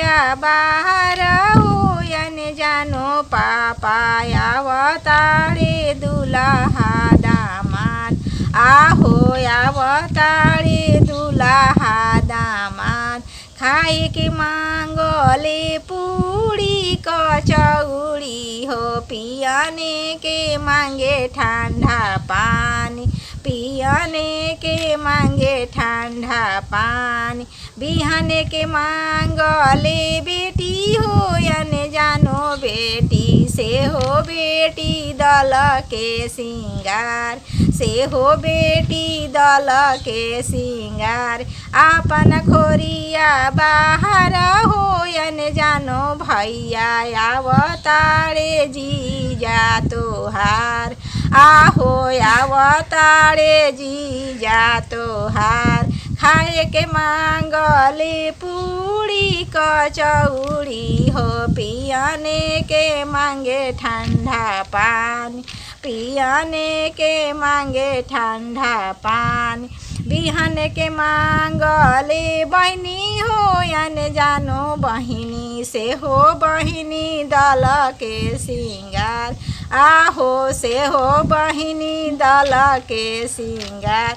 खोरिया बाहर होयन जानो पापाया अवतारे दुल्हा दामाद आहो अवतारे दुल्हा दामाद खाए के मांगले पूरी कचौड़ी हो पियने के मांगे ठंडा पानी पियने के मांगे ठंडा पानी बिहाने के मांगले बेटी होयन जानो बेटी से हो बेटी दल के सिंगार से हो बेटी दल के सिंगार आपन खोरिया बाहर होयन जानो भैया अवतारे जीजा तोहार आहो अवतारे जीजा तोहार खाए के मांगले पूरी कचौड़ी हो पियने के मांगे ठंडा पानी पियने के मांगे ठंडा पानी बिहान के मांगले बहनी होयन जानो बहिनी से हो बहिनी दल के सिंगार आहो से हो बहिनी दल के सिंगार।